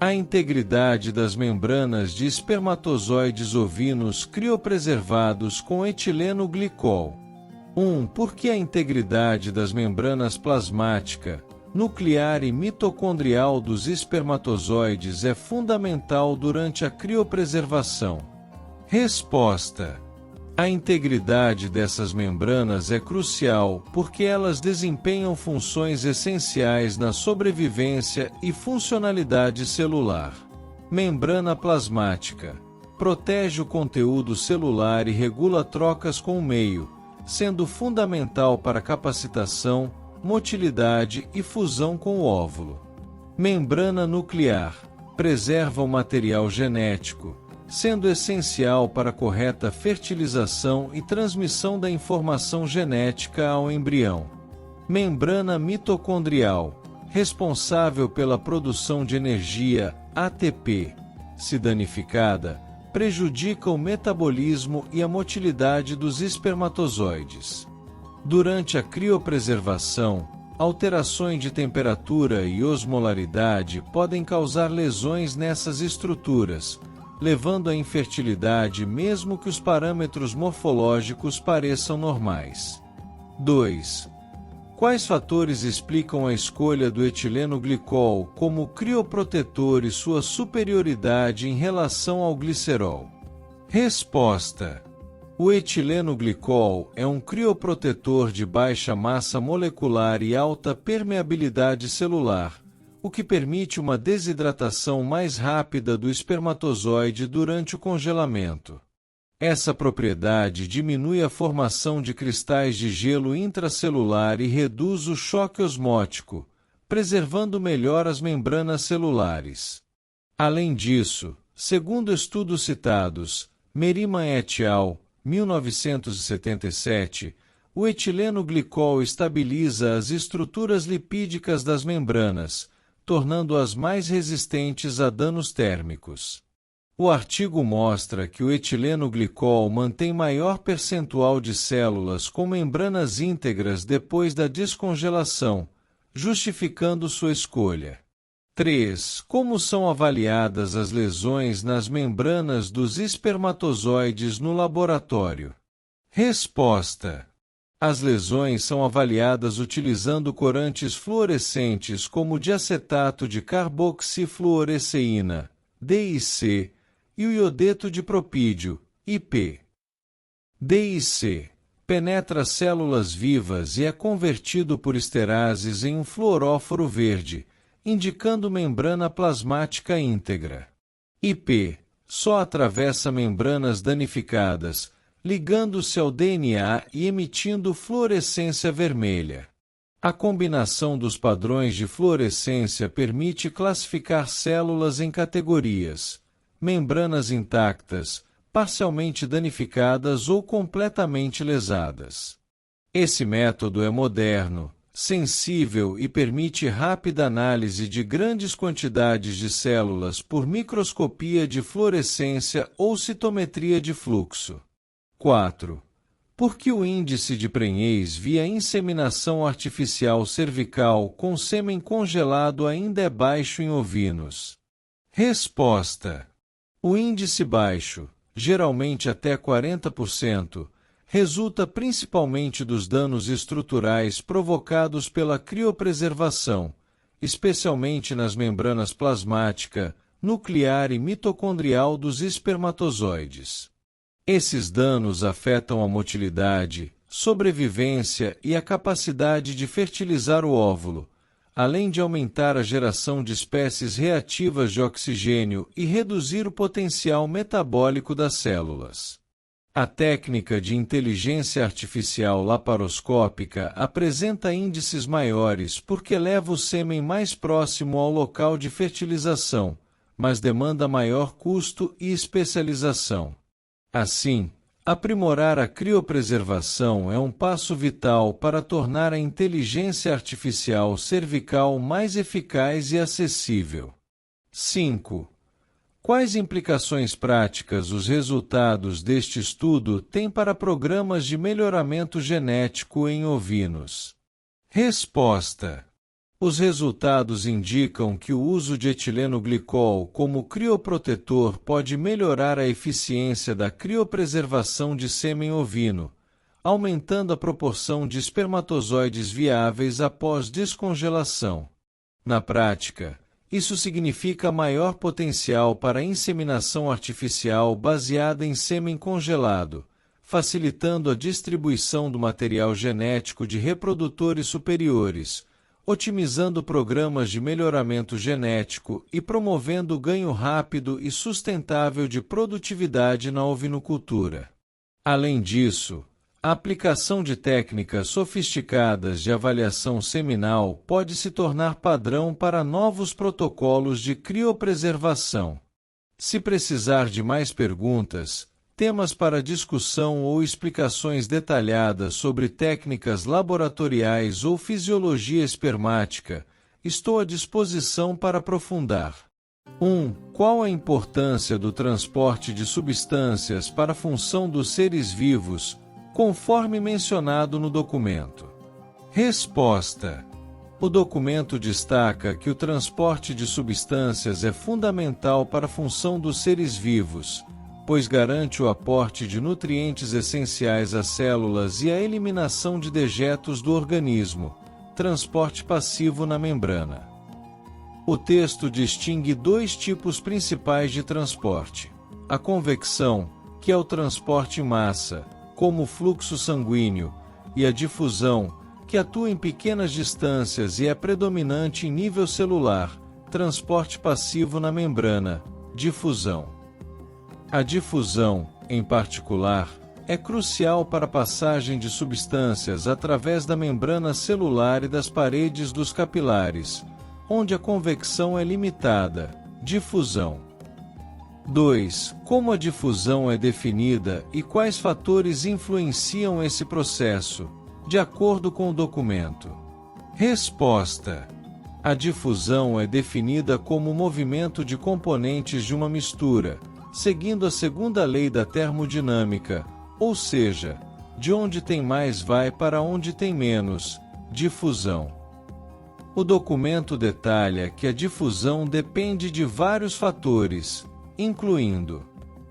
A integridade das membranas de espermatozoides ovinos criopreservados com etileno glicol. 1. Por que a integridade das membranas plasmática, nuclear e mitocondrial dos espermatozoides é fundamental durante a criopreservação? Resposta: a integridade dessas membranas é crucial porque elas desempenham funções essenciais na sobrevivência e funcionalidade celular. Membrana plasmática protege o conteúdo celular e regula trocas com o meio, sendo fundamental para capacitação, motilidade e fusão com o óvulo. Membrana nuclear preserva o material genético, sendo essencial para a correta fertilização e transmissão da informação genética ao embrião. Membrana mitocondrial, responsável pela produção de energia, ATP, se danificada, prejudica o metabolismo e a motilidade dos espermatozoides. Durante a criopreservação, alterações de temperatura e osmolaridade podem causar lesões nessas estruturas, levando à infertilidade mesmo que os parâmetros morfológicos pareçam normais. 2. Quais fatores explicam a escolha do etileno glicol como crioprotetor e sua superioridade em relação ao glicerol? Resposta: o etileno glicol é um crioprotetor de baixa massa molecular e alta permeabilidade celular, o que permite uma desidratação mais rápida do espermatozoide durante o congelamento. Essa propriedade diminui a formação de cristais de gelo intracelular e reduz o choque osmótico, preservando melhor as membranas celulares. Além disso, segundo estudos citados, Merriman et al., 1977, o etileno glicol estabiliza as estruturas lipídicas das membranas, tornando-as mais resistentes a danos térmicos. O artigo mostra que o etileno glicol mantém maior percentual de células com membranas íntegras depois da descongelação, justificando sua escolha. 3. Como são avaliadas as lesões nas membranas dos espermatozoides no laboratório? Resposta: as lesões são avaliadas utilizando corantes fluorescentes como diacetato de carboxifluoresceína, DIC, e o iodeto de propídio, IP. DIC penetra células vivas e é convertido por esterases em um fluoróforo verde, indicando membrana plasmática íntegra. IP só atravessa membranas danificadas, ligando-se ao DNA e emitindo fluorescência vermelha. A combinação dos padrões de fluorescência permite classificar células em categorias: membranas intactas, parcialmente danificadas ou completamente lesadas. Esse método é moderno, sensível e permite rápida análise de grandes quantidades de células por microscopia de fluorescência ou citometria de fluxo. 4. Por que o índice de prenhez via inseminação artificial cervical com sêmen congelado ainda é baixo em ovinos? Resposta: o índice baixo, geralmente até 40%, resulta principalmente dos danos estruturais provocados pela criopreservação, especialmente nas membranas plasmática, nuclear e mitocondrial dos espermatozoides. Esses danos afetam a motilidade, sobrevivência e a capacidade de fertilizar o óvulo, além de aumentar a geração de espécies reativas de oxigênio e reduzir o potencial metabólico das células. A técnica de inteligência artificial laparoscópica apresenta índices maiores porque leva o sêmen mais próximo ao local de fertilização, mas demanda maior custo e especialização. Assim, aprimorar a criopreservação é um passo vital para tornar a inteligência artificial cervical mais eficaz e acessível. 5. Quais implicações práticas os resultados deste estudo têm para programas de melhoramento genético em ovinos? Resposta: Os resultados indicam que o uso de etileno glicol como crioprotetor pode melhorar a eficiência da criopreservação de sêmen ovino, aumentando a proporção de espermatozoides viáveis após descongelação. Na prática, isso significa maior potencial para inseminação artificial baseada em sêmen congelado, facilitando a distribuição do material genético de reprodutores superiores, otimizando programas de melhoramento genético e promovendo o ganho rápido e sustentável de produtividade na ovinocultura. Além disso, a aplicação de técnicas sofisticadas de avaliação seminal pode se tornar padrão para novos protocolos de criopreservação. Se precisar de mais perguntas, temas para discussão ou explicações detalhadas sobre técnicas laboratoriais ou fisiologia espermática, estou à disposição para aprofundar. 1. Qual a importância do transporte de substâncias para a função dos seres vivos, conforme mencionado no documento? Resposta: o documento destaca que o transporte de substâncias é fundamental para a função dos seres vivos, pois garante o aporte de nutrientes essenciais às células e a eliminação de dejetos do organismo, transporte passivo na membrana. O texto distingue dois tipos principais de transporte: a convecção, que é o transporte em massa, como o fluxo sanguíneo, e a difusão, que atua em pequenas distâncias e é predominante em nível celular, transporte passivo na membrana, difusão. A difusão, em particular, é crucial para a passagem de substâncias através da membrana celular e das paredes dos capilares, onde a convecção é limitada. Difusão. 2. Como a difusão é definida e quais fatores influenciam esse processo, de acordo com o documento? Resposta: a difusão é definida como o movimento de componentes de uma mistura, seguindo a segunda lei da termodinâmica, ou seja, de onde tem mais vai para onde tem menos. Difusão. O documento detalha que a difusão depende de vários fatores, incluindo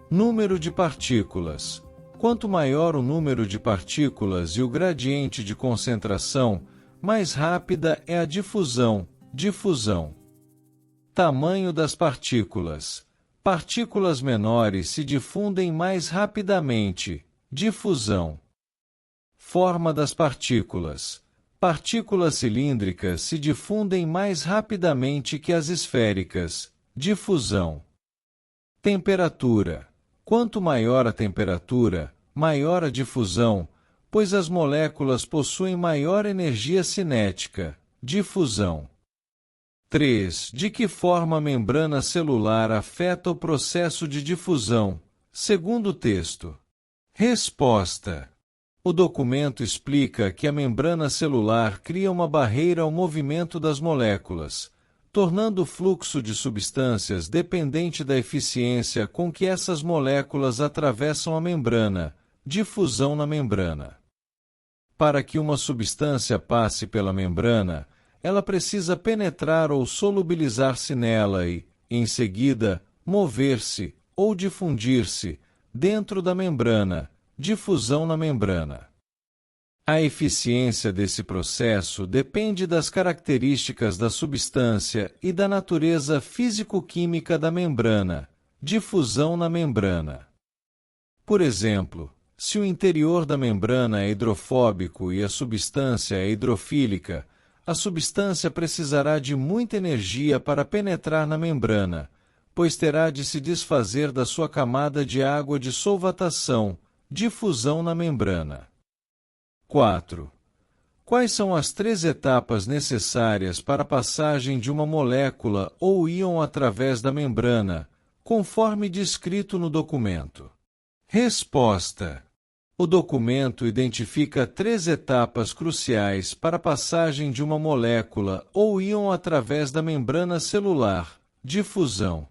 número de partículas. Quanto maior o número de partículas e o gradiente de concentração, mais rápida é a difusão. Difusão. Tamanho das partículas. Partículas menores se difundem mais rapidamente. Difusão. Forma das partículas. Partículas cilíndricas se difundem mais rapidamente que as esféricas. Difusão. Temperatura. Quanto maior a temperatura, maior a difusão, pois as moléculas possuem maior energia cinética. Difusão. 3. De que forma a membrana celular afeta o processo de difusão, segundo o texto? Resposta: o documento explica que a membrana celular cria uma barreira ao movimento das moléculas, tornando o fluxo de substâncias dependente da eficiência com que essas moléculas atravessam a membrana. Difusão na membrana. Para que uma substância passe pela membrana, ela precisa penetrar ou solubilizar-se nela e, em seguida, mover-se ou difundir-se dentro da membrana. Difusão na membrana. A eficiência desse processo depende das características da substância e da natureza físico-química da membrana. Difusão na membrana. Por exemplo, se o interior da membrana é hidrofóbico e a substância é hidrofílica, a substância precisará de muita energia para penetrar na membrana, pois terá de se desfazer da sua camada de água de solvatação. Difusão na membrana. 4. Quais são as 3 etapas necessárias para a passagem de uma molécula ou íon através da membrana, conforme descrito no documento? Resposta: o documento identifica 3 etapas cruciais para a passagem de uma molécula ou íon através da membrana celular. Difusão.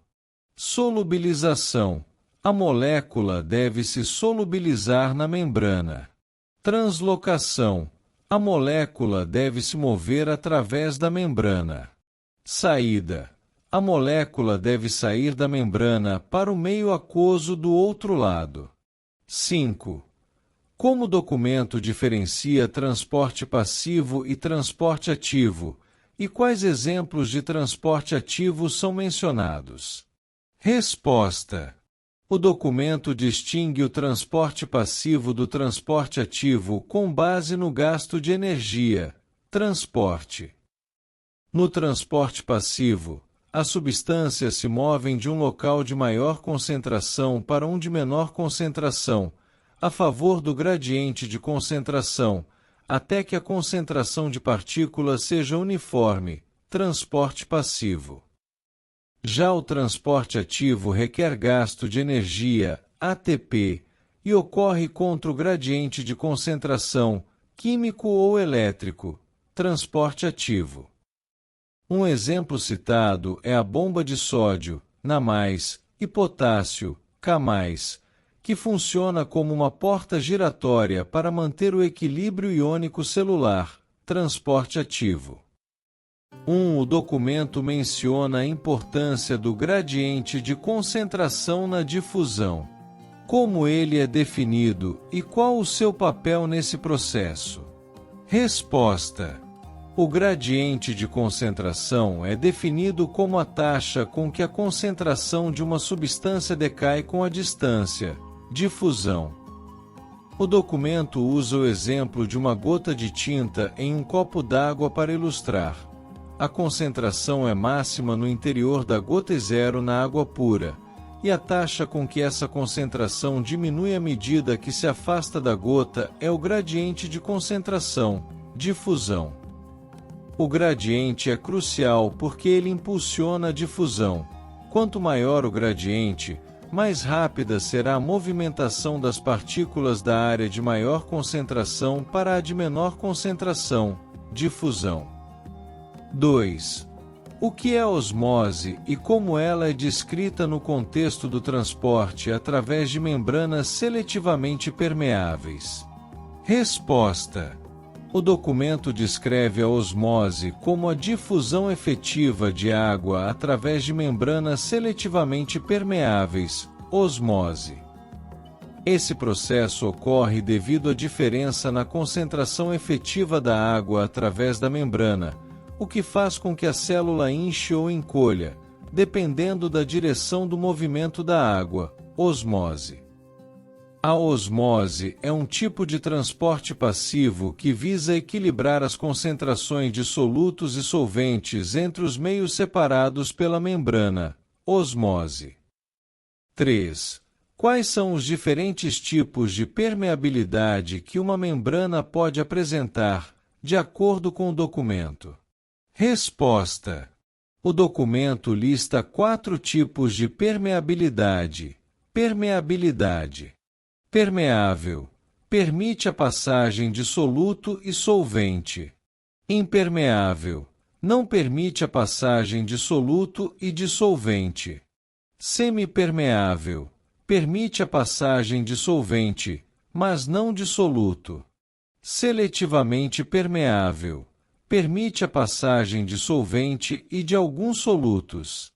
Solubilização. A molécula deve se solubilizar na membrana. Translocação. A molécula deve se mover através da membrana. Saída. A molécula deve sair da membrana para o meio aquoso do outro lado. 5. Como o documento diferencia transporte passivo e transporte ativo, e quais exemplos de transporte ativo são mencionados? Resposta. O documento distingue o transporte passivo do transporte ativo com base no gasto de energia, transporte. No transporte passivo, as substâncias se movem de um local de maior concentração para um de menor concentração, a favor do gradiente de concentração, até que a concentração de partículas seja uniforme, transporte passivo. Já o transporte ativo requer gasto de energia, ATP, e ocorre contra o gradiente de concentração, químico ou elétrico, transporte ativo. Um exemplo citado é a bomba de sódio, Na+, e potássio, K+, que funciona como uma porta giratória para manter o equilíbrio iônico celular, transporte ativo. O documento menciona a importância do gradiente de concentração na difusão. Como ele é definido e qual o seu papel nesse processo? Resposta. O gradiente de concentração é definido como a taxa com que a concentração de uma substância decai com a distância, difusão. O documento usa o exemplo de uma gota de tinta em um copo d'água para ilustrar. A concentração é máxima no interior da gota e zero na água pura, e a taxa com que essa concentração diminui à medida que se afasta da gota é o gradiente de concentração, difusão. O gradiente é crucial porque ele impulsiona a difusão. Quanto maior o gradiente, mais rápida será a movimentação das partículas da área de maior concentração para a de menor concentração, difusão. 2. O que é osmose e como ela é descrita no contexto do transporte através de membranas seletivamente permeáveis? Resposta. O documento descreve a osmose como a difusão efetiva de água através de membranas seletivamente permeáveis, osmose. Esse processo ocorre devido à diferença na concentração efetiva da água através da membrana, o que faz com que a célula inche ou encolha, dependendo da direção do movimento da água, osmose. A osmose é um tipo de transporte passivo que visa equilibrar as concentrações de solutos e solventes entre os meios separados pela membrana, osmose. 3. Quais são os diferentes tipos de permeabilidade que uma membrana pode apresentar, de acordo com o documento? Resposta. O documento lista 4 tipos de permeabilidade. Permeabilidade. Permeável. Permite a passagem de soluto e solvente. Impermeável. Não permite a passagem de soluto e de solvente. Semipermeável. Permite a passagem de solvente, mas não de soluto. Seletivamente permeável. Permite a passagem de solvente e de alguns solutos.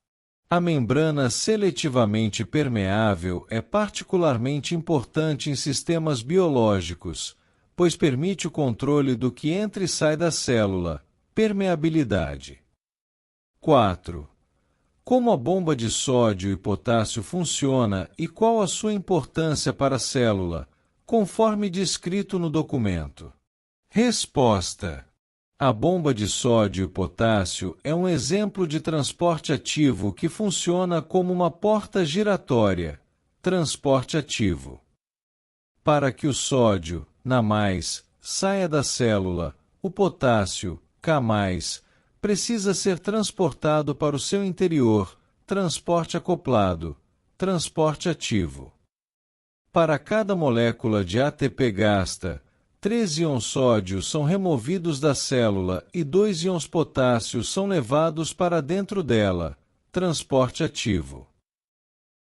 A membrana seletivamente permeável é particularmente importante em sistemas biológicos, pois permite o controle do que entra e sai da célula, permeabilidade. 4. Como a bomba de sódio e potássio funciona e qual a sua importância para a célula, conforme descrito no documento? Resposta. A bomba de sódio e potássio é um exemplo de transporte ativo que funciona como uma porta giratória, transporte ativo. Para que o sódio, Na+, saia da célula, o potássio, K+, precisa ser transportado para o seu interior, transporte acoplado, transporte ativo. Para cada molécula de ATP gasta, 3 íons sódio são removidos da célula e 2 íons potássio são levados para dentro dela, transporte ativo.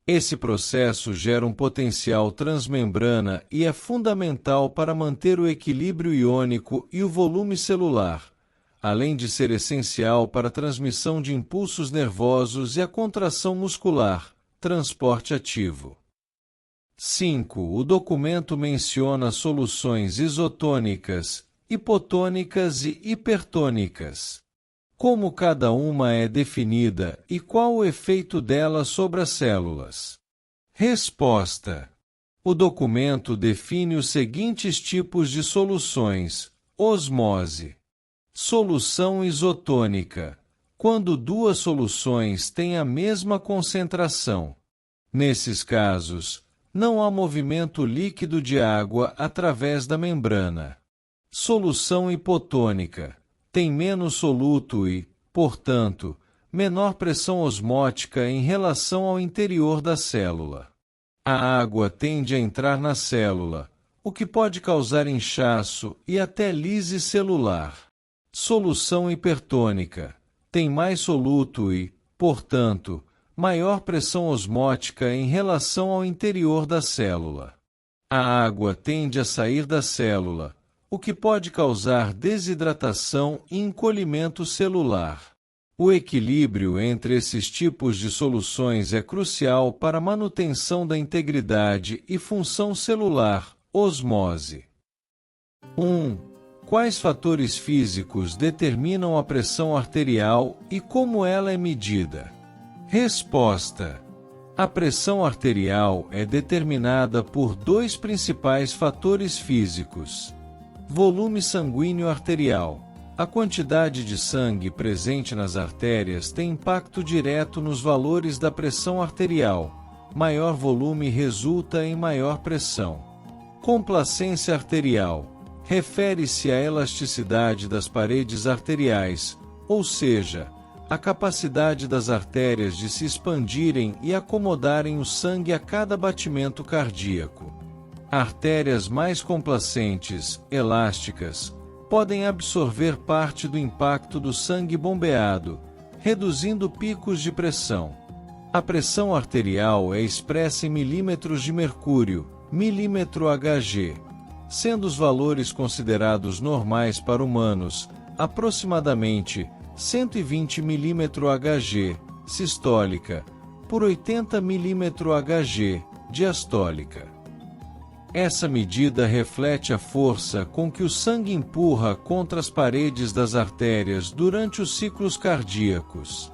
Esse processo gera um potencial transmembrana e é fundamental para manter o equilíbrio iônico e o volume celular, além de ser essencial para a transmissão de impulsos nervosos e a contração muscular, transporte ativo. 5. O documento menciona soluções isotônicas, hipotônicas e hipertônicas. Como cada uma é definida e qual o efeito dela sobre as células? Resposta: o documento define os seguintes tipos de soluções: osmose. Solução isotônica, quando duas soluções têm a mesma concentração. Nesses casos, não há movimento líquido de água através da membrana. Solução hipotônica, tem menos soluto e, portanto, menor pressão osmótica em relação ao interior da célula. A água tende a entrar na célula, o que pode causar inchaço e até lise celular. Solução hipertônica, tem mais soluto e, portanto, maior pressão osmótica em relação ao interior da célula. A água tende a sair da célula, o que pode causar desidratação e encolhimento celular. O equilíbrio entre esses tipos de soluções é crucial para a manutenção da integridade e função celular, osmose. 1. Quais fatores físicos determinam a pressão arterial e como ela é medida? Resposta: a pressão arterial é determinada por dois principais fatores físicos. Volume sanguíneo arterial. A quantidade de sangue presente nas artérias tem impacto direto nos valores da pressão arterial. Maior volume resulta em maior pressão. Complacência arterial. Refere-se à elasticidade das paredes arteriais, ou seja, a capacidade das artérias de se expandirem e acomodarem o sangue a cada batimento cardíaco. Artérias mais complacentes, elásticas, podem absorver parte do impacto do sangue bombeado, reduzindo picos de pressão. A pressão arterial é expressa em milímetros de mercúrio, milímetro Hg, sendo os valores considerados normais para humanos, aproximadamente 120 mmHg, sistólica, por 80 mmHg, diastólica. Essa medida reflete a força com que o sangue empurra contra as paredes das artérias durante os ciclos cardíacos.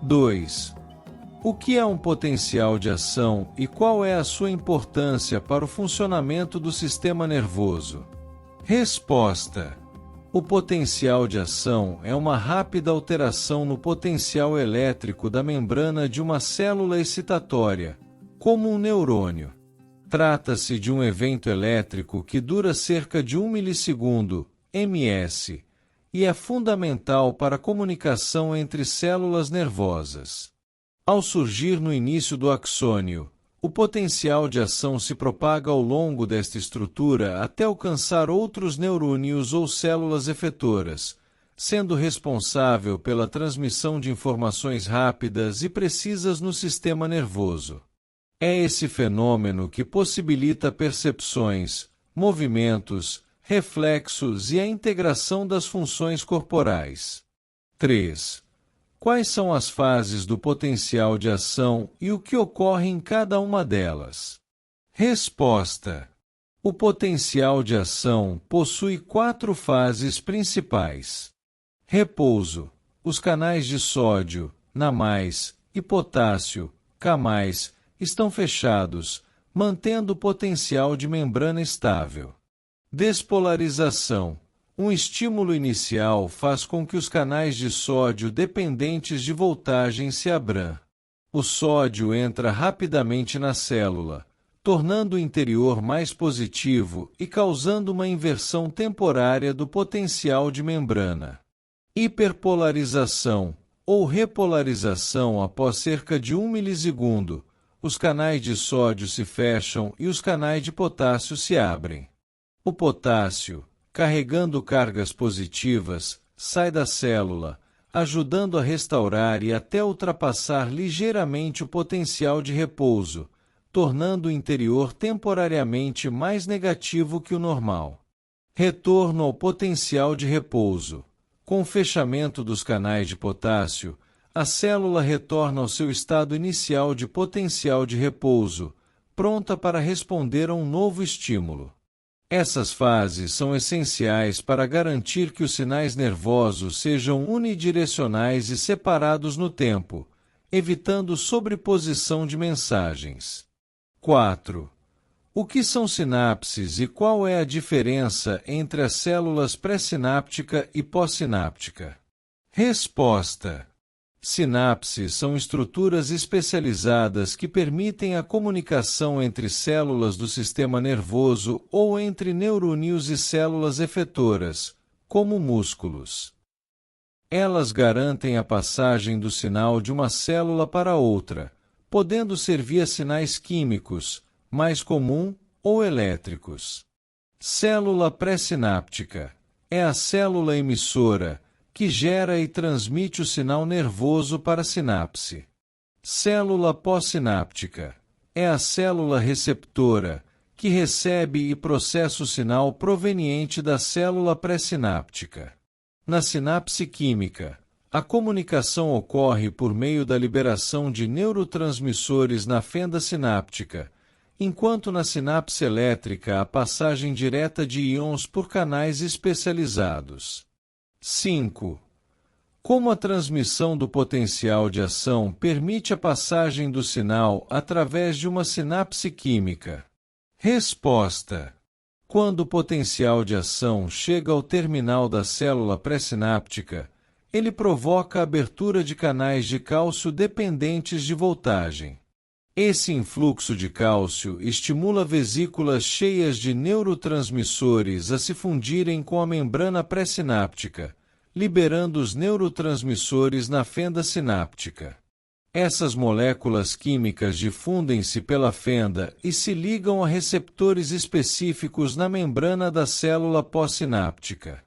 2. O que é um potencial de ação e qual é a sua importância para o funcionamento do sistema nervoso? Resposta: o potencial de ação é uma rápida alteração no potencial elétrico da membrana de uma célula excitatória, como um neurônio. Trata-se de um evento elétrico que dura cerca de 1 milissegundo, ms, e é fundamental para a comunicação entre células nervosas. Ao surgir no início do axônio, o potencial de ação se propaga ao longo desta estrutura até alcançar outros neurônios ou células efetoras, sendo responsável pela transmissão de informações rápidas e precisas no sistema nervoso. É esse fenômeno que possibilita percepções, movimentos, reflexos e a integração das funções corporais. 3. Quais são as fases do potencial de ação e o que ocorre em cada uma delas? Resposta: o potencial de ação possui 4 fases principais. Repouso. Os canais de sódio, Na+, e potássio, K+, estão fechados, mantendo o potencial de membrana estável. Despolarização. Um estímulo inicial faz com que os canais de sódio dependentes de voltagem se abram. O sódio entra rapidamente na célula, tornando o interior mais positivo e causando uma inversão temporária do potencial de membrana. Hiperpolarização, ou repolarização após cerca de 1 milissegundo. Os canais de sódio se fecham e os canais de potássio se abrem. O potássio, carregando cargas positivas, sai da célula, ajudando a restaurar e até ultrapassar ligeiramente o potencial de repouso, tornando o interior temporariamente mais negativo que o normal. Retorno ao potencial de repouso. Com o fechamento dos canais de potássio, a célula retorna ao seu estado inicial de potencial de repouso, pronta para responder a um novo estímulo. Essas fases são essenciais para garantir que os sinais nervosos sejam unidirecionais e separados no tempo, evitando sobreposição de mensagens. 4. O que são sinapses e qual é a diferença entre as células pré-sináptica e pós-sináptica? Resposta: sinapses são estruturas especializadas que permitem a comunicação entre células do sistema nervoso ou entre neurônios e células efetoras, como músculos. Elas garantem a passagem do sinal de uma célula para outra, podendo ser via sinais químicos, mais comum, ou elétricos. Célula pré-sináptica é a célula emissora, que gera e transmite o sinal nervoso para a sinapse. Célula pós-sináptica é a célula receptora, que recebe e processa o sinal proveniente da célula pré-sináptica. Na sinapse química, a comunicação ocorre por meio da liberação de neurotransmissores na fenda sináptica, enquanto na sinapse elétrica a passagem direta de íons por canais especializados. 5. Como a transmissão do potencial de ação permite a passagem do sinal através de uma sinapse química? Resposta: quando o potencial de ação chega ao terminal da célula pré-sináptica, ele provoca a abertura de canais de cálcio dependentes de voltagem. Esse influxo de cálcio estimula vesículas cheias de neurotransmissores a se fundirem com a membrana pré-sináptica, liberando os neurotransmissores na fenda sináptica. Essas moléculas químicas difundem-se pela fenda e se ligam a receptores específicos na membrana da célula pós-sináptica.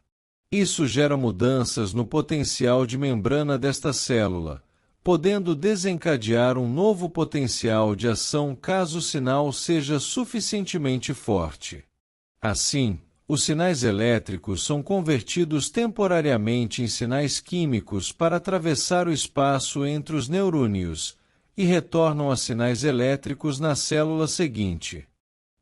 Isso gera mudanças no potencial de membrana desta célula, podendo desencadear um novo potencial de ação caso o sinal seja suficientemente forte. Assim, os sinais elétricos são convertidos temporariamente em sinais químicos para atravessar o espaço entre os neurônios e retornam a sinais elétricos na célula seguinte.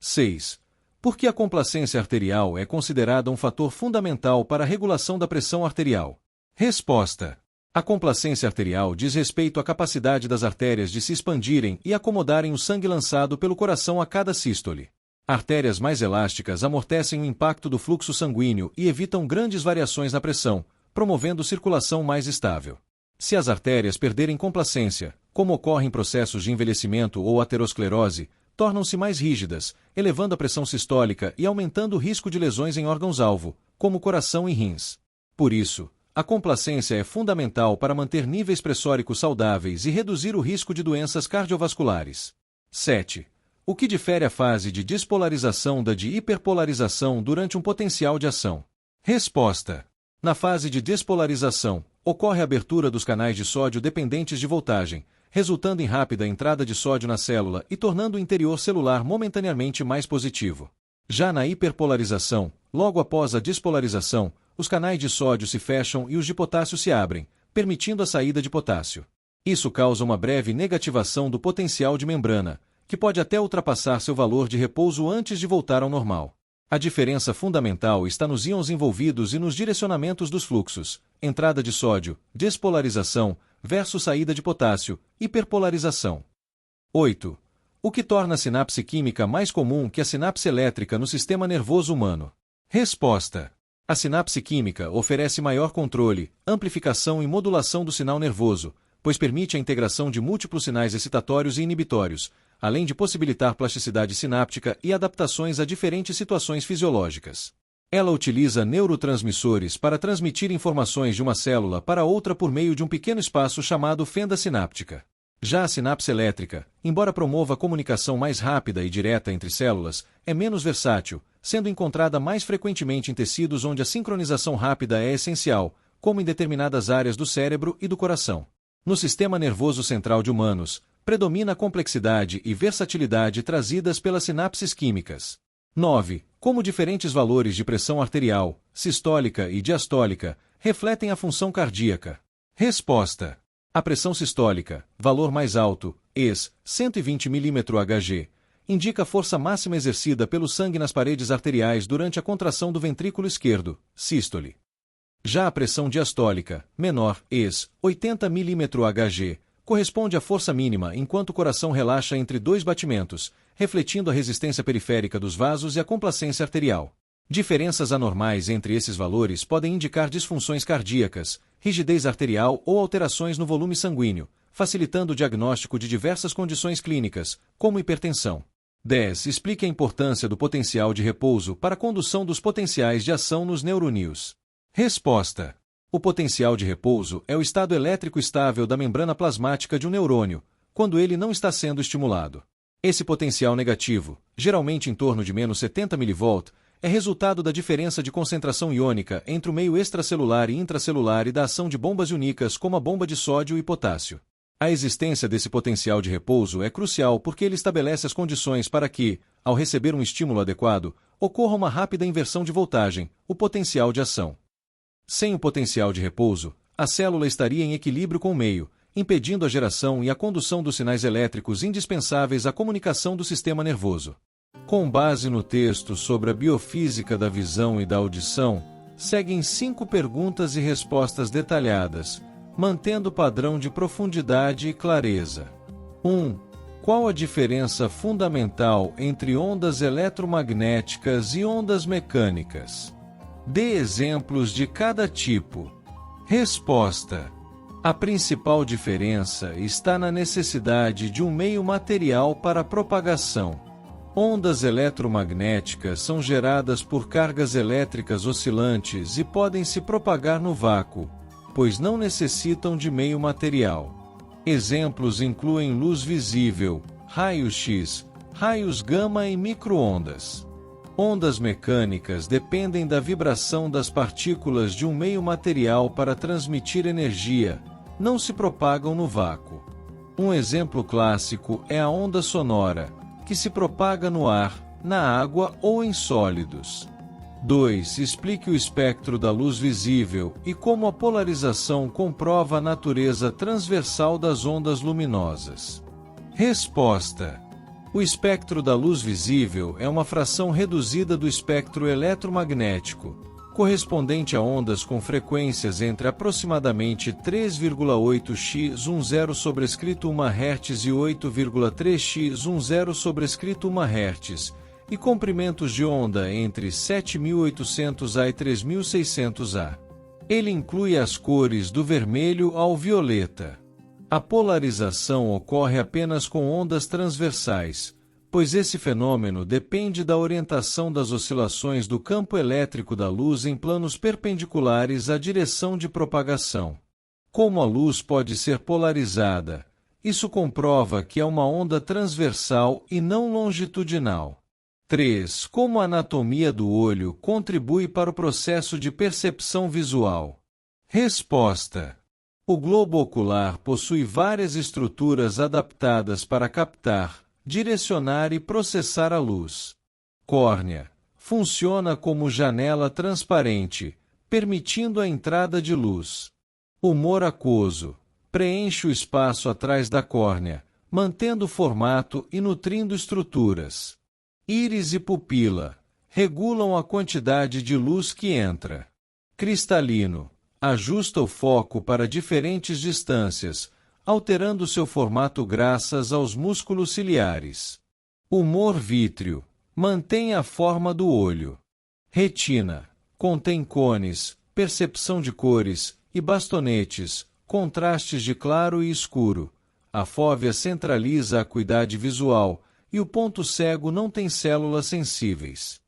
6. Por que a complacência arterial é considerada um fator fundamental para a regulação da pressão arterial? Resposta: a complacência arterial diz respeito à capacidade das artérias de se expandirem e acomodarem o sangue lançado pelo coração a cada sístole. Artérias mais elásticas amortecem o impacto do fluxo sanguíneo e evitam grandes variações na pressão, promovendo circulação mais estável. Se as artérias perderem complacência, como ocorre em processos de envelhecimento ou aterosclerose, tornam-se mais rígidas, elevando a pressão sistólica e aumentando o risco de lesões em órgãos-alvo, como coração e rins. Por isso, a complacência é fundamental para manter níveis pressóricos saudáveis e reduzir o risco de doenças cardiovasculares. 7. O que difere a fase de despolarização da de hiperpolarização durante um potencial de ação? Resposta: na fase de despolarização, ocorre a abertura dos canais de sódio dependentes de voltagem, resultando em rápida entrada de sódio na célula e tornando o interior celular momentaneamente mais positivo. Já na hiperpolarização, logo após a despolarização, os canais de sódio se fecham e os de potássio se abrem, permitindo a saída de potássio. Isso causa uma breve negativação do potencial de membrana, que pode até ultrapassar seu valor de repouso antes de voltar ao normal. A diferença fundamental está nos íons envolvidos e nos direcionamentos dos fluxos: entrada de sódio, despolarização, versus saída de potássio, hiperpolarização. 8. O que torna a sinapse química mais comum que a sinapse elétrica no sistema nervoso humano? Resposta: a sinapse química oferece maior controle, amplificação e modulação do sinal nervoso, pois permite a integração de múltiplos sinais excitatórios e inibitórios, além de possibilitar plasticidade sináptica e adaptações a diferentes situações fisiológicas. Ela utiliza neurotransmissores para transmitir informações de uma célula para outra por meio de um pequeno espaço chamado fenda sináptica. Já a sinapse elétrica, embora promova a comunicação mais rápida e direta entre células, é menos versátil, sendo encontrada mais frequentemente em tecidos onde a sincronização rápida é essencial, como em determinadas áreas do cérebro e do coração. No sistema nervoso central de humanos, predomina a complexidade e versatilidade trazidas pelas sinapses químicas. 9. Como diferentes valores de pressão arterial, sistólica e diastólica, refletem a função cardíaca. Resposta. A pressão sistólica, valor mais alto, ex. 120 mmHg, indica a força máxima exercida pelo sangue nas paredes arteriais durante a contração do ventrículo esquerdo, sístole. Já a pressão diastólica, menor, ex. 80 mmHg, corresponde à força mínima enquanto o coração relaxa entre 2 batimentos, refletindo a resistência periférica dos vasos e a complacência arterial. Diferenças anormais entre esses valores podem indicar disfunções cardíacas, rigidez arterial ou alterações no volume sanguíneo, facilitando o diagnóstico de diversas condições clínicas, como hipertensão. 10. Explique a importância do potencial de repouso para a condução dos potenciais de ação nos neurônios. Resposta. O potencial de repouso é o estado elétrico estável da membrana plasmática de um neurônio, quando ele não está sendo estimulado. Esse potencial negativo, geralmente em torno de menos 70 mV, é resultado da diferença de concentração iônica entre o meio extracelular e intracelular e da ação de bombas iônicas como a bomba de sódio e potássio. A existência desse potencial de repouso é crucial porque ele estabelece as condições para que, ao receber um estímulo adequado, ocorra uma rápida inversão de voltagem, o potencial de ação. Sem o potencial de repouso, a célula estaria em equilíbrio com o meio, impedindo a geração e a condução dos sinais elétricos indispensáveis à comunicação do sistema nervoso. Com base no texto sobre a biofísica da visão e da audição, seguem 5 perguntas e respostas detalhadas, mantendo o padrão de profundidade e clareza. 1. Qual a diferença fundamental entre ondas eletromagnéticas e ondas mecânicas? Dê exemplos de cada tipo. Resposta. A principal diferença está na necessidade de um meio material para a propagação. Ondas eletromagnéticas são geradas por cargas elétricas oscilantes e podem se propagar no vácuo, pois não necessitam de meio material. Exemplos incluem luz visível, raio-x, raios gama e micro-ondas. Ondas mecânicas dependem da vibração das partículas de um meio material para transmitir energia, não se propagam no vácuo. Um exemplo clássico é a onda sonora, que se propaga no ar, na água ou em sólidos. 2. Explique o espectro da luz visível e como a polarização comprova a natureza transversal das ondas luminosas. Resposta. O espectro da luz visível é uma fração reduzida do espectro eletromagnético, correspondente a ondas com frequências entre aproximadamente 3,8 x10 sobrescrito 1 Hz e 8,3 x10 sobrescrito 1 Hz, e comprimentos de onda entre 7.800 A e 3.600 A. Ele inclui as cores do vermelho ao violeta. A polarização ocorre apenas com ondas transversais, pois esse fenômeno depende da orientação das oscilações do campo elétrico da luz em planos perpendiculares à direção de propagação. Como a luz pode ser polarizada, isso comprova que é uma onda transversal e não longitudinal. 3. Como a anatomia do olho contribui para o processo de percepção visual? Resposta. O globo ocular possui várias estruturas adaptadas para captar, direcionar e processar a luz. Córnea. Funciona como janela transparente, permitindo a entrada de luz. Humor aquoso. Preenche o espaço atrás da córnea, mantendo o formato e nutrindo estruturas. Íris e pupila. Regulam a quantidade de luz que entra. Cristalino. Ajusta o foco para diferentes distâncias, alterando seu formato graças aos músculos ciliares. Humor vítreo. Mantém a forma do olho. Retina. Contém cones, percepção de cores, e bastonetes, contrastes de claro e escuro. A fóvea centraliza a acuidade visual, e o ponto cego não tem células sensíveis.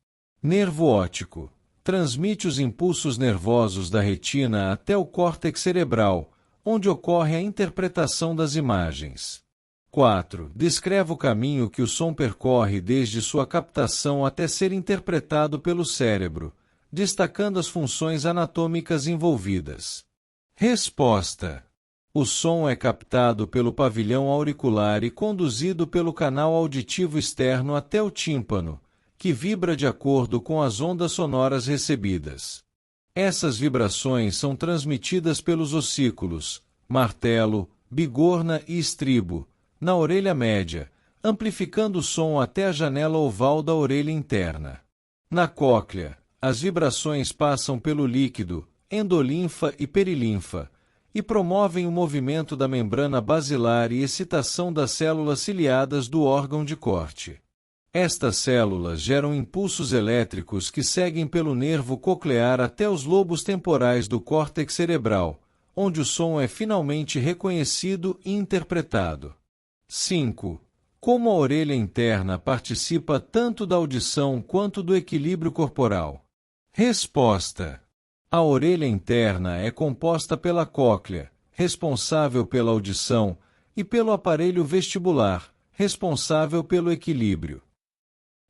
Nervo óptico. Transmite os impulsos nervosos da retina até o córtex cerebral, onde ocorre a interpretação das imagens. 4. Descreve o caminho que o som percorre desde sua captação até ser interpretado pelo cérebro, destacando as funções anatômicas envolvidas. Resposta: o som é captado pelo pavilhão auricular e conduzido pelo canal auditivo externo até o tímpano, que vibra de acordo com as ondas sonoras recebidas. Essas vibrações são transmitidas pelos ossículos, martelo, bigorna e estribo, na orelha média, amplificando o som até a janela oval da orelha interna. Na cóclea, as vibrações passam pelo líquido, endolinfa e perilinfa, e promovem o movimento da membrana basilar e excitação das células ciliadas do órgão de corte. Estas células geram impulsos elétricos que seguem pelo nervo coclear até os lobos temporais do córtex cerebral, onde o som é finalmente reconhecido e interpretado. 5. Como a orelha interna participa tanto da audição quanto do equilíbrio corporal? Resposta: a orelha interna é composta pela cóclea, responsável pela audição, e pelo aparelho vestibular, responsável pelo equilíbrio.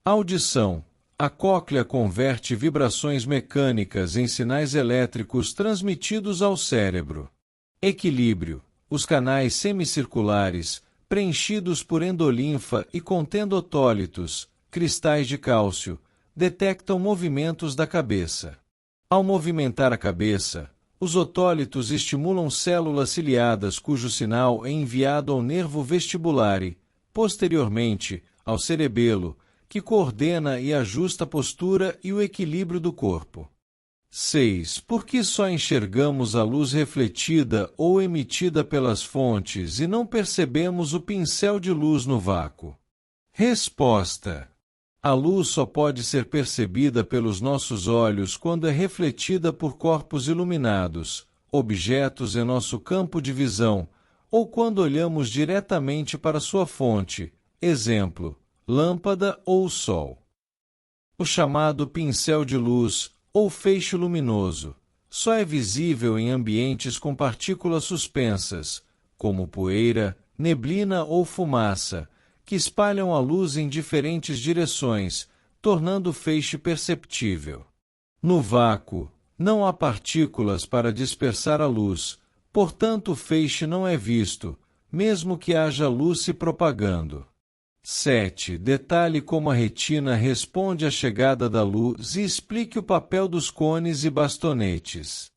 Audição: a cóclea converte vibrações mecânicas em sinais elétricos transmitidos ao cérebro. Equilíbrio: os canais semicirculares, preenchidos por endolinfa e contendo otólitos, cristais de cálcio, detectam movimentos da cabeça. Ao movimentar a cabeça, os otólitos estimulam células ciliadas cujo sinal é enviado ao nervo vestibular e, posteriormente, ao cerebelo, que coordena e ajusta a postura e o equilíbrio do corpo. 6. Por que só enxergamos a luz refletida ou emitida pelas fontes e não percebemos o pincel de luz no vácuo? Resposta: a luz só pode ser percebida pelos nossos olhos quando é refletida por corpos iluminados, objetos em nosso campo de visão, ou quando olhamos diretamente para sua fonte, exemplo, lâmpada ou sol. O chamado pincel de luz, ou feixe luminoso, só é visível em ambientes com partículas suspensas, como poeira, neblina ou fumaça, que espalham a luz em diferentes direções, tornando o feixe perceptível. No vácuo, não há partículas para dispersar a luz, portanto o feixe não é visto, mesmo que haja luz se propagando. 7. Detalhe como a retina responde à chegada da luz e explique o papel dos cones e bastonetes.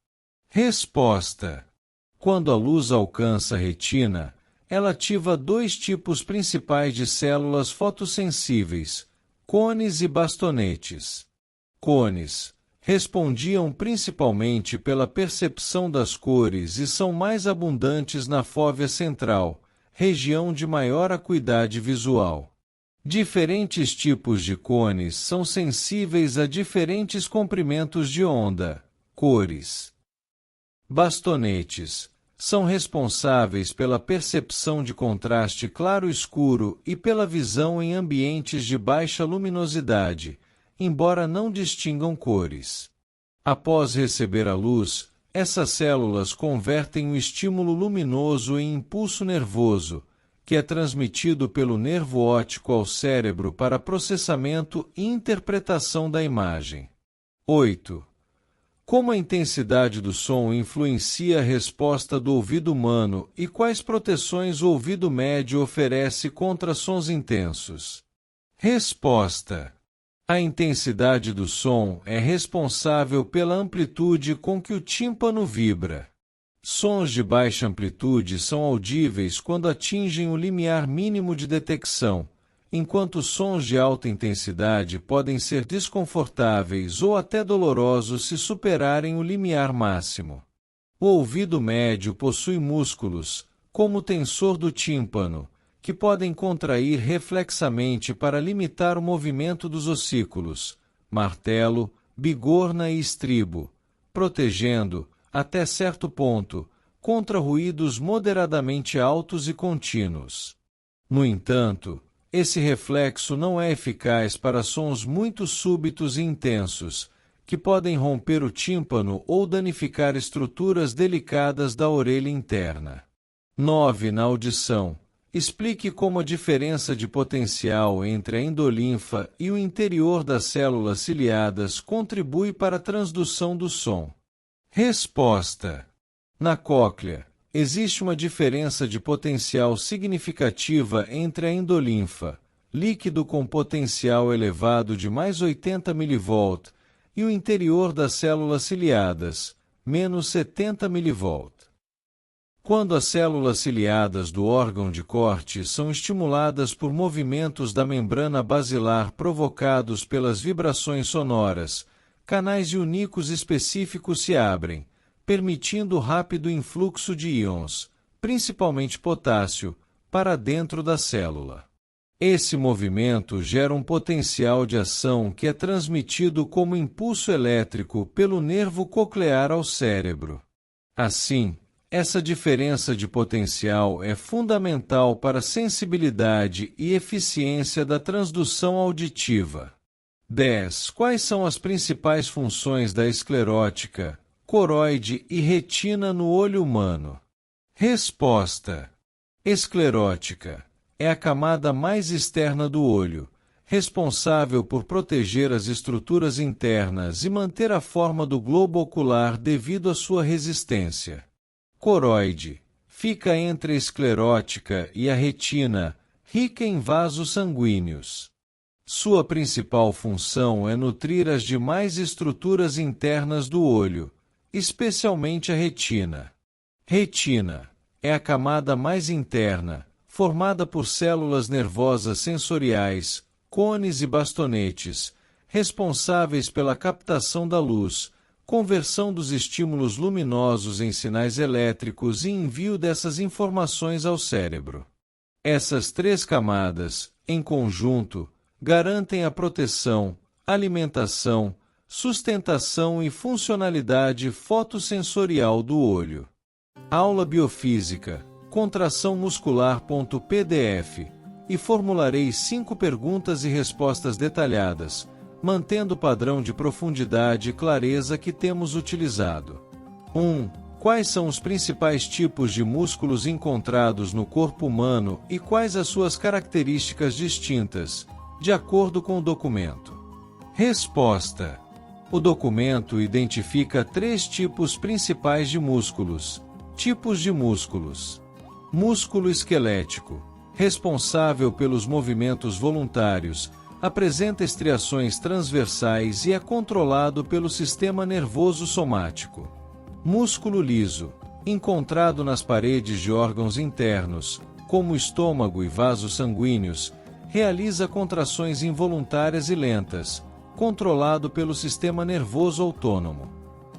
Resposta: quando a luz alcança a retina, ela ativa dois tipos principais de células fotossensíveis, cones e bastonetes. Cones respondiam principalmente pela percepção das cores e são mais abundantes na fóvea central, região de maior acuidade visual. Diferentes tipos de cones são sensíveis a diferentes comprimentos de onda, cores. Bastonetes são responsáveis pela percepção de contraste claro-escuro e pela visão em ambientes de baixa luminosidade, embora não distingam cores. Após receber a luz, essas células convertem o estímulo luminoso em impulso nervoso, que é transmitido pelo nervo óptico ao cérebro para processamento e interpretação da imagem. 8. Como a intensidade do som influencia a resposta do ouvido humano e quais proteções o ouvido médio oferece contra sons intensos? Resposta: a intensidade do som é responsável pela amplitude com que o tímpano vibra. Sons de baixa amplitude são audíveis quando atingem o limiar mínimo de detecção, enquanto sons de alta intensidade podem ser desconfortáveis ou até dolorosos se superarem o limiar máximo. O ouvido médio possui músculos, como o tensor do tímpano, que podem contrair reflexamente para limitar o movimento dos ossículos, martelo, bigorna e estribo, protegendo, até certo ponto, contra ruídos moderadamente altos e contínuos. No entanto, esse reflexo não é eficaz para sons muito súbitos e intensos, que podem romper o tímpano ou danificar estruturas delicadas da orelha interna. 9. Na audição, Explique como a diferença de potencial entre a endolinfa e o interior das células ciliadas contribui para a transdução do som. Resposta: na cóclea, existe uma diferença de potencial significativa entre a endolinfa, líquido com potencial elevado de mais 80 mV, e o interior das células ciliadas, menos 70 mV. Quando as células ciliadas do órgão de corte são estimuladas por movimentos da membrana basilar provocados pelas vibrações sonoras, canais iônicos específicos se abrem, permitindo rápido influxo de íons, principalmente potássio, para dentro da célula. Esse movimento gera um potencial de ação que é transmitido como impulso elétrico pelo nervo coclear ao cérebro. Assim, essa diferença de potencial é fundamental para a sensibilidade e eficiência da transdução auditiva. 10. Quais são as principais funções da esclerótica, coroide e retina no olho humano? Resposta: esclerótica é a camada mais externa do olho, responsável por proteger as estruturas internas e manter a forma do globo ocular devido à sua resistência. Coroide fica entre a esclerótica e a retina, rica em vasos sanguíneos. Sua principal função é nutrir as demais estruturas internas do olho, especialmente a retina. Retina é a camada mais interna, formada por células nervosas sensoriais, cones e bastonetes, responsáveis pela captação da luz, conversão dos estímulos luminosos em sinais elétricos e envio dessas informações ao cérebro. Essas três camadas, em conjunto, garantem a proteção, alimentação, sustentação e funcionalidade fotossensorial do olho. Aula Biofísica, contração muscular.pdf, e formularei 5 perguntas e respostas detalhadas, mantendo o padrão de profundidade e clareza que temos utilizado. 1. Quais são os principais tipos de músculos encontrados no corpo humano e quais as suas características distintas, de acordo com o documento? Resposta: o documento identifica 3 tipos principais de músculos. Tipos de músculos: músculo esquelético, responsável pelos movimentos voluntários, apresenta estriações transversais e é controlado pelo sistema nervoso somático. Músculo liso, encontrado nas paredes de órgãos internos, como o estômago e vasos sanguíneos, realiza contrações involuntárias e lentas, controlado pelo sistema nervoso autônomo.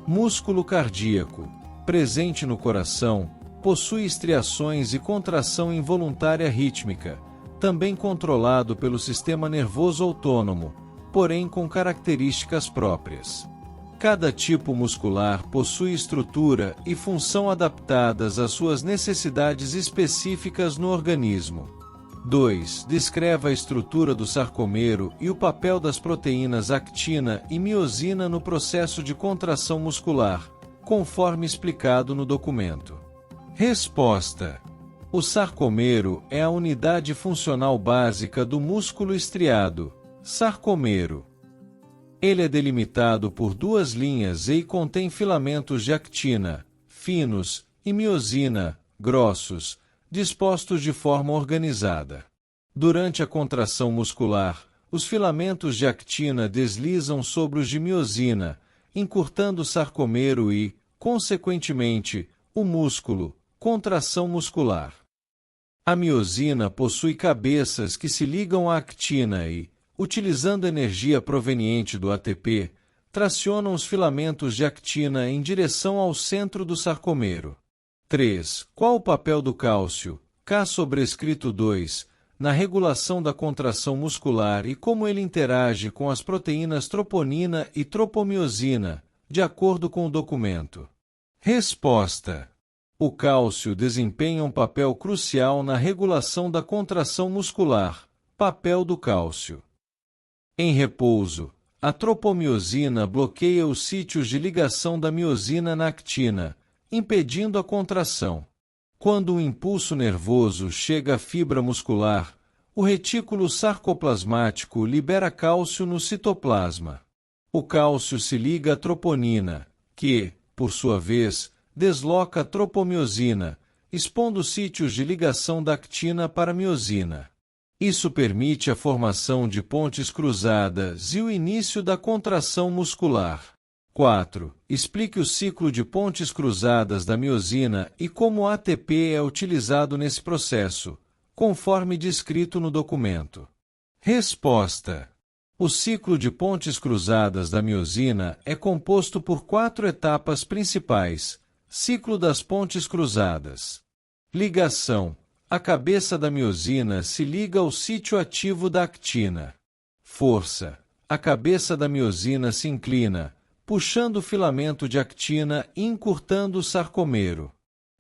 Músculo cardíaco, presente no coração, possui estriações e contração involuntária rítmica, também controlado pelo sistema nervoso autônomo, porém com características próprias. Cada tipo muscular possui estrutura e função adaptadas às suas necessidades específicas no organismo. 2. Descreva a estrutura do sarcomero e o papel das proteínas actina e miosina no processo de contração muscular, conforme explicado no documento. Resposta: o sarcomero é a unidade funcional básica do músculo estriado, sarcomero. Ele é delimitado por 2 linhas e contém filamentos de actina, finos, e miosina, grossos, dispostos de forma organizada. Durante a contração muscular, os filamentos de actina deslizam sobre os de miosina, encurtando o sarcomero e, consequentemente, o músculo. Contração muscular. A miosina possui cabeças que se ligam à actina e, utilizando energia proveniente do ATP, tracionam os filamentos de actina em direção ao centro do sarcomero. 3. Qual o papel do cálcio, K/2, na regulação da contração muscular e como ele interage com as proteínas troponina e tropomiosina, de acordo com o documento? Resposta: o cálcio desempenha um papel crucial na regulação da contração muscular. Papel do cálcio. Em repouso, a tropomiosina bloqueia os sítios de ligação da miosina na actina, impedindo a contração. Quando um impulso nervoso chega à fibra muscular, o retículo sarcoplasmático libera cálcio no citoplasma. O cálcio se liga à troponina, que, por sua vez, desloca a tropomiosina, expondo sítios de ligação da actina para a miosina. Isso permite a formação de pontes cruzadas e o início da contração muscular. 4. Explique o ciclo de pontes cruzadas da miosina e como o ATP é utilizado nesse processo, conforme descrito no documento. Resposta: o ciclo de pontes cruzadas da miosina é composto por 4 etapas principais. Ciclo das pontes cruzadas. Ligação: a cabeça da miosina se liga ao sítio ativo da actina. Força: a cabeça da miosina se inclina, puxando o filamento de actina e encurtando o sarcomero.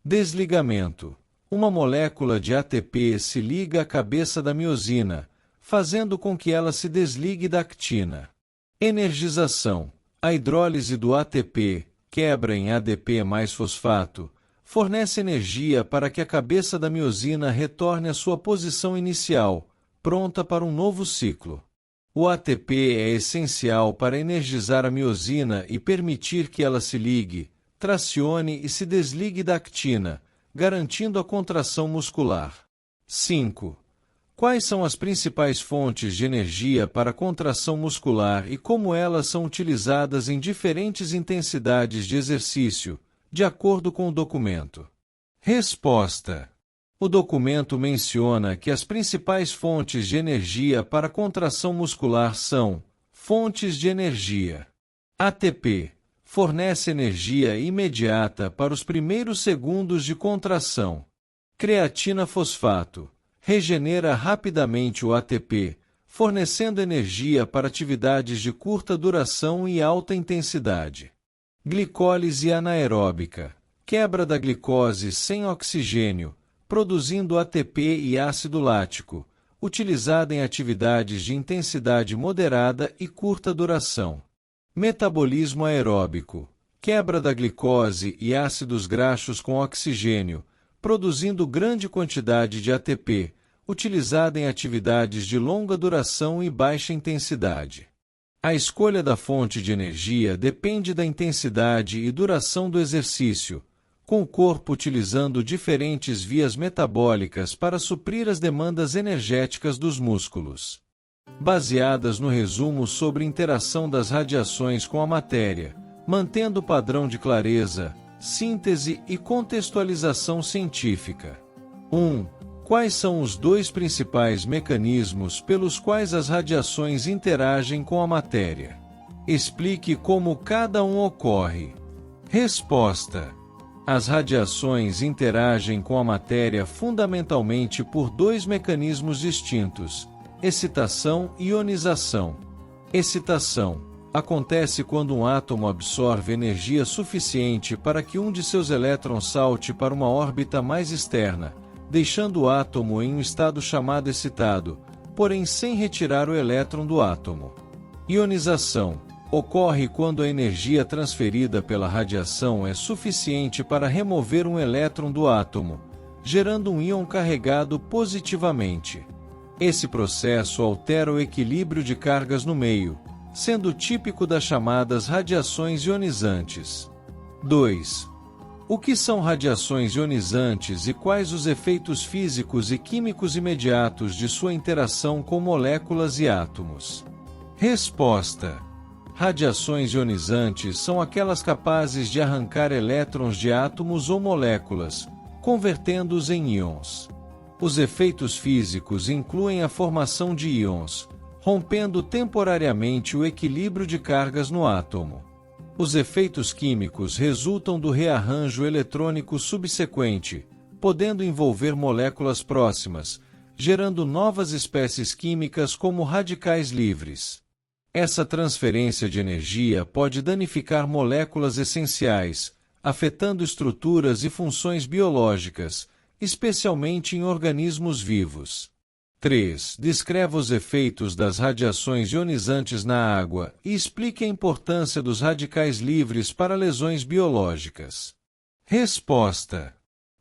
Desligamento: uma molécula de ATP se liga à cabeça da miosina, fazendo com que ela se desligue da actina. Energização: a hidrólise do ATP, quebra em ADP mais fosfato, fornece energia para que a cabeça da miosina retorne à sua posição inicial, pronta para um novo ciclo. O ATP é essencial para energizar a miosina e permitir que ela se ligue, tracione e se desligue da actina, garantindo a contração muscular. 5. Quais são as principais fontes de energia para a contração muscular e como elas são utilizadas em diferentes intensidades de exercício, de acordo com o documento? Resposta: o documento menciona que as principais fontes de energia para a contração muscular são: fontes de energia. ATP fornece energia imediata para os primeiros segundos de contração. Creatina fosfato regenera rapidamente o ATP, fornecendo energia para atividades de curta duração e alta intensidade. Glicólise anaeróbica quebra da glicose sem oxigênio, produzindo ATP e ácido lático, utilizada em atividades de intensidade moderada e curta duração. Metabolismo aeróbico quebra da glicose e ácidos graxos com oxigênio, produzindo grande quantidade de ATP, utilizada em atividades de longa duração e baixa intensidade. A escolha da fonte de energia depende da intensidade e duração do exercício, com o corpo utilizando diferentes vias metabólicas para suprir as demandas energéticas dos músculos. Baseadas no resumo sobre interação das radiações com a matéria, mantendo o padrão de clareza, síntese e contextualização científica. 1. Quais são os 2 principais mecanismos pelos quais as radiações interagem com a matéria? Explique como cada um ocorre. Resposta: as radiações interagem com a matéria fundamentalmente por 2 mecanismos distintos: excitação e ionização. Excitação acontece quando um átomo absorve energia suficiente para que um de seus elétrons salte para uma órbita mais externa, deixando o átomo em um estado chamado excitado, porém sem retirar o elétron do átomo. Ionização ocorre quando a energia transferida pela radiação é suficiente para remover um elétron do átomo, gerando um íon carregado positivamente. Esse processo altera o equilíbrio de cargas no meio, sendo típico das chamadas radiações ionizantes. 2. O que são radiações ionizantes e quais os efeitos físicos e químicos imediatos de sua interação com moléculas e átomos? Resposta: radiações ionizantes são aquelas capazes de arrancar elétrons de átomos ou moléculas, convertendo-os em íons. Os efeitos físicos incluem a formação de íons, rompendo temporariamente o equilíbrio de cargas no átomo. Os efeitos químicos resultam do rearranjo eletrônico subsequente, podendo envolver moléculas próximas, gerando novas espécies químicas como radicais livres. Essa transferência de energia pode danificar moléculas essenciais, afetando estruturas e funções biológicas, especialmente em organismos vivos. 3. Descreva os efeitos das radiações ionizantes na água e explique a importância dos radicais livres para lesões biológicas. Resposta: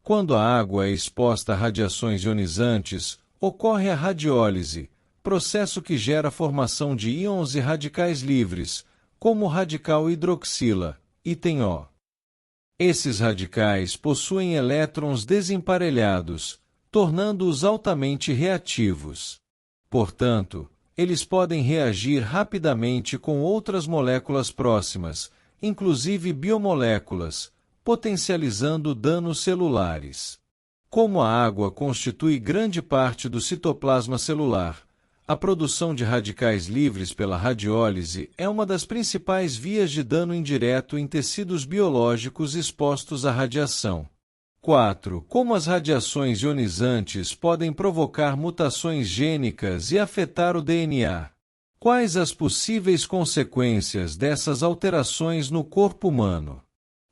Quando a água é exposta a radiações ionizantes, ocorre a radiólise, processo que gera a formação de íons e radicais livres, como o radical hidroxila, item O. Esses radicais possuem elétrons desemparelhados, tornando-os altamente reativos. Portanto, eles podem reagir rapidamente com outras moléculas próximas, inclusive biomoléculas, potencializando danos celulares. Como a água constitui grande parte do citoplasma celular, a produção de radicais livres pela radiólise é uma das principais vias de dano indireto em tecidos biológicos expostos à radiação. 4. Como as radiações ionizantes podem provocar mutações gênicas e afetar o DNA? Quais as possíveis consequências dessas alterações no corpo humano?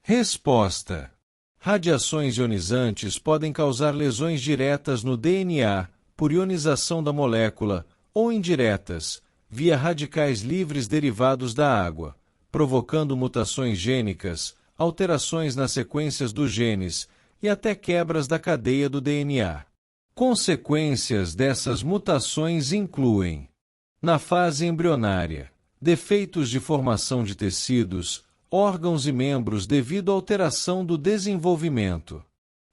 Resposta: radiações ionizantes podem causar lesões diretas no DNA, por ionização da molécula, ou indiretas, via radicais livres derivados da água, provocando mutações gênicas, alterações nas sequências dos genes e até quebras da cadeia do DNA. Consequências dessas mutações incluem: na fase embrionária, defeitos de formação de tecidos, órgãos e membros devido à alteração do desenvolvimento.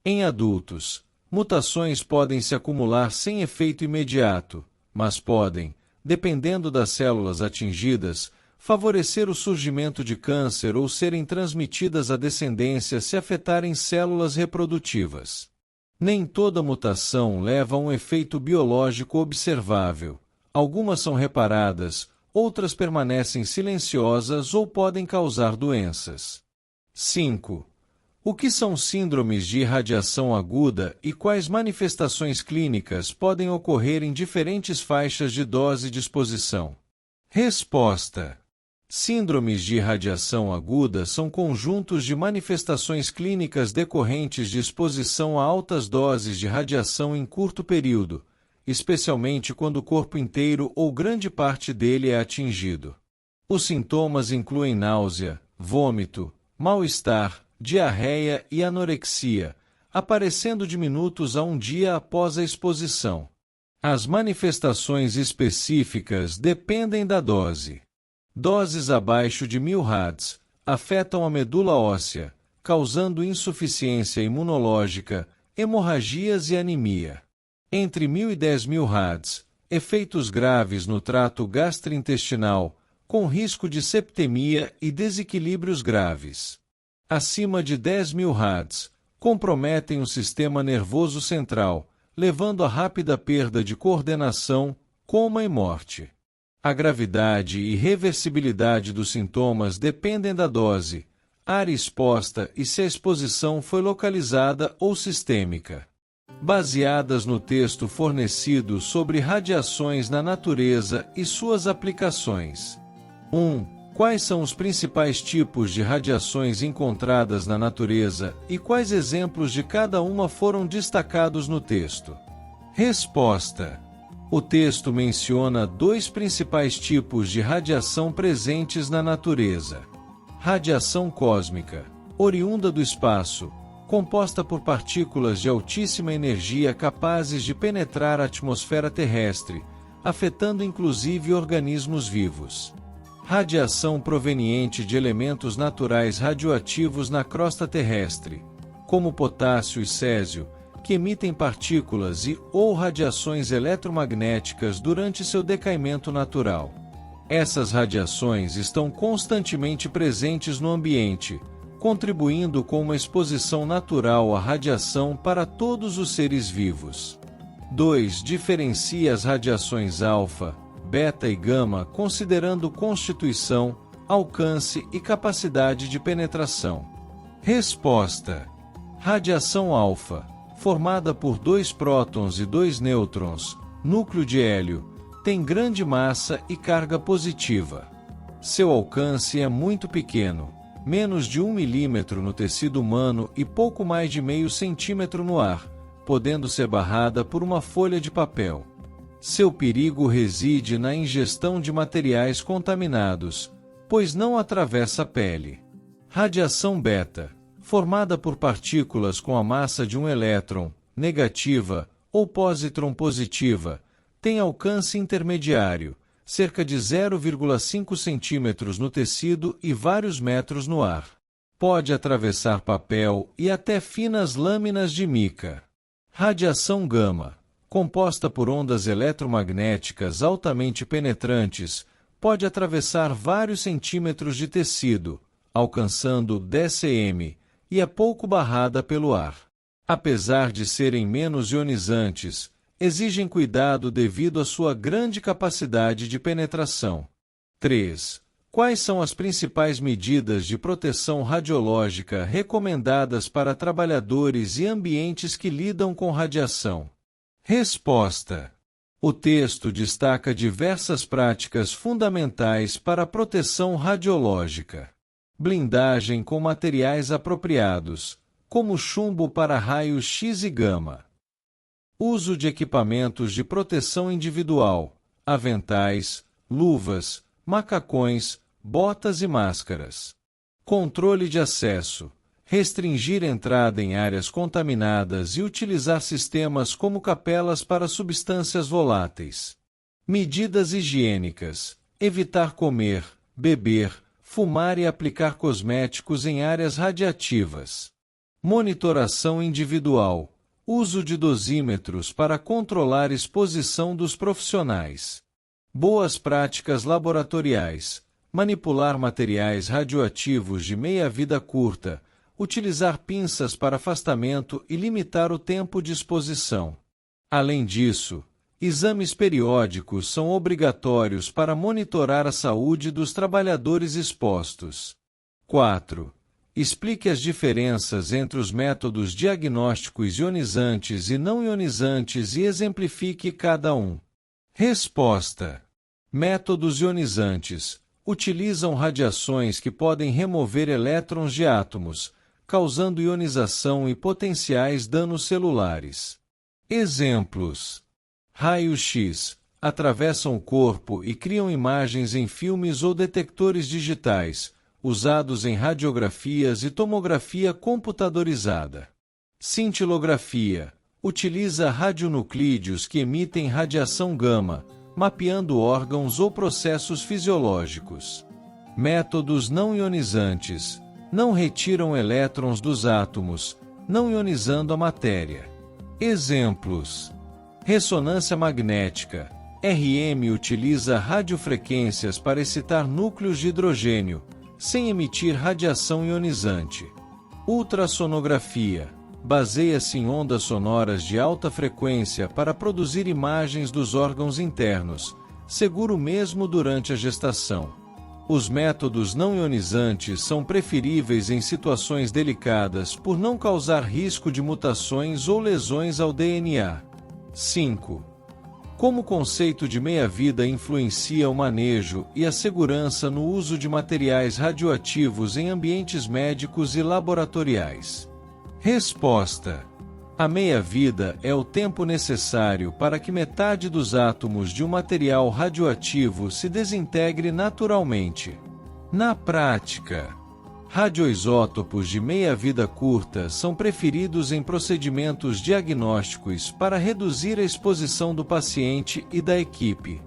Em adultos, mutações podem se acumular sem efeito imediato, mas podem, dependendo das células atingidas, favorecer o surgimento de câncer ou serem transmitidas à descendência se afetarem células reprodutivas. Nem toda mutação leva a um efeito biológico observável. Algumas são reparadas, outras permanecem silenciosas ou podem causar doenças. 5. O que são síndromes de irradiação aguda e quais manifestações clínicas podem ocorrer em diferentes faixas de dose de exposição? Resposta: síndromes de irradiação aguda são conjuntos de manifestações clínicas decorrentes de exposição a altas doses de radiação em curto período, especialmente quando o corpo inteiro ou grande parte dele é atingido. Os sintomas incluem náusea, vômito, mal-estar, diarreia e anorexia, aparecendo de minutos a um dia após a exposição. As manifestações específicas dependem da dose. Doses abaixo de 1000 Hz afetam a medula óssea, causando insuficiência imunológica, hemorragias e anemia. Entre 1000 e 10.000 Hz, efeitos graves no trato gastrointestinal, com risco de septemia e desequilíbrios graves. Acima de 10.000 Hz, comprometem o sistema nervoso central, levando a rápida perda de coordenação, coma e morte. A gravidade e reversibilidade dos sintomas dependem da dose, área exposta e se a exposição foi localizada ou sistêmica. Baseadas no texto fornecido sobre radiações na natureza e suas aplicações. 1. Quais são os principais tipos de radiações encontradas na natureza e quais exemplos de cada uma foram destacados no texto? Resposta: o texto menciona 2 principais tipos de radiação presentes na natureza. Radiação cósmica, oriunda do espaço, composta por partículas de altíssima energia capazes de penetrar a atmosfera terrestre, afetando inclusive organismos vivos. Radiação proveniente de elementos naturais radioativos na crosta terrestre, como potássio e césio, que emitem partículas ou radiações eletromagnéticas durante seu decaimento natural. Essas radiações estão constantemente presentes no ambiente, contribuindo com uma exposição natural à radiação para todos os seres vivos. 2. Diferencia as radiações alfa, beta e gama considerando constituição, alcance e capacidade de penetração. Resposta: radiação alfa, formada por 2 prótons e 2 nêutrons, núcleo de hélio, tem grande massa e carga positiva. Seu alcance é muito pequeno, menos de 1 milímetro no tecido humano e pouco mais de meio centímetro no ar, podendo ser barrada por uma folha de papel. Seu perigo reside na ingestão de materiais contaminados, pois não atravessa a pele. Radiação beta, formada por partículas com a massa de um elétron, negativa, ou pósitron positiva, tem alcance intermediário, cerca de 0,5 centímetros no tecido e vários metros no ar. Pode atravessar papel e até finas lâminas de mica. Radiação gama, composta por ondas eletromagnéticas altamente penetrantes, pode atravessar vários centímetros de tecido, alcançando 10 cm, e é pouco barrada pelo ar. Apesar de serem menos ionizantes, exigem cuidado devido à sua grande capacidade de penetração. 3. Quais são as principais medidas de proteção radiológica recomendadas para trabalhadores e ambientes que lidam com radiação? Resposta: o texto destaca diversas práticas fundamentais para a proteção radiológica. Blindagem com materiais apropriados, como chumbo para raios-x e gama. Uso de equipamentos de proteção individual, aventais, luvas, macacões, botas e máscaras. Controle de acesso. Restringir entrada em áreas contaminadas e utilizar sistemas como capelas para substâncias voláteis. Medidas higiênicas. Evitar comer, beber, fumar e aplicar cosméticos em áreas radiativas. Monitoração individual. Uso de dosímetros para controlar exposição dos profissionais. Boas práticas laboratoriais. Manipular materiais radioativos de meia-vida curta. Utilizar pinças para afastamento e limitar o tempo de exposição. Além disso, exames periódicos são obrigatórios para monitorar a saúde dos trabalhadores expostos. 4. Explique as diferenças entre os métodos diagnósticos ionizantes e não ionizantes e exemplifique cada um. Resposta: métodos ionizantes utilizam radiações que podem remover elétrons de átomos, causando ionização e potenciais danos celulares. Exemplos: raio-x atravessam o corpo e criam imagens em filmes ou detectores digitais, usados em radiografias e tomografia computadorizada. Cintilografia utiliza radionuclídeos que emitem radiação gama, mapeando órgãos ou processos fisiológicos. Métodos não ionizantes não retiram elétrons dos átomos, não ionizando a matéria. Exemplos: ressonância magnética. RM utiliza radiofrequências para excitar núcleos de hidrogênio, sem emitir radiação ionizante. Ultrassonografia baseia-se em ondas sonoras de alta frequência para produzir imagens dos órgãos internos, seguro mesmo durante a gestação. Os métodos não ionizantes são preferíveis em situações delicadas por não causar risco de mutações ou lesões ao DNA. 5. Como o conceito de meia-vida influencia o manejo e a segurança no uso de materiais radioativos em ambientes médicos e laboratoriais? Resposta: a meia-vida é o tempo necessário para que metade dos átomos de um material radioativo se desintegre naturalmente. Na prática, radioisótopos de meia-vida curta são preferidos em procedimentos diagnósticos para reduzir a exposição do paciente e da equipe.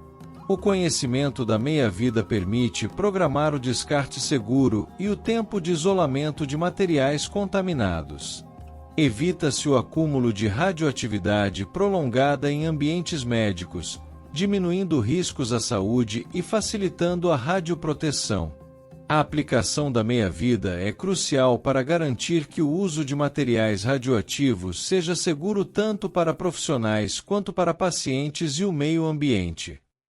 O conhecimento da meia-vida permite programar o descarte seguro e o tempo de isolamento de materiais contaminados. Evita-se o acúmulo de radioatividade prolongada em ambientes médicos, diminuindo riscos à saúde e facilitando a radioproteção. A aplicação da meia-vida é crucial para garantir que o uso de materiais radioativos seja seguro tanto para profissionais quanto para pacientes e o meio ambiente.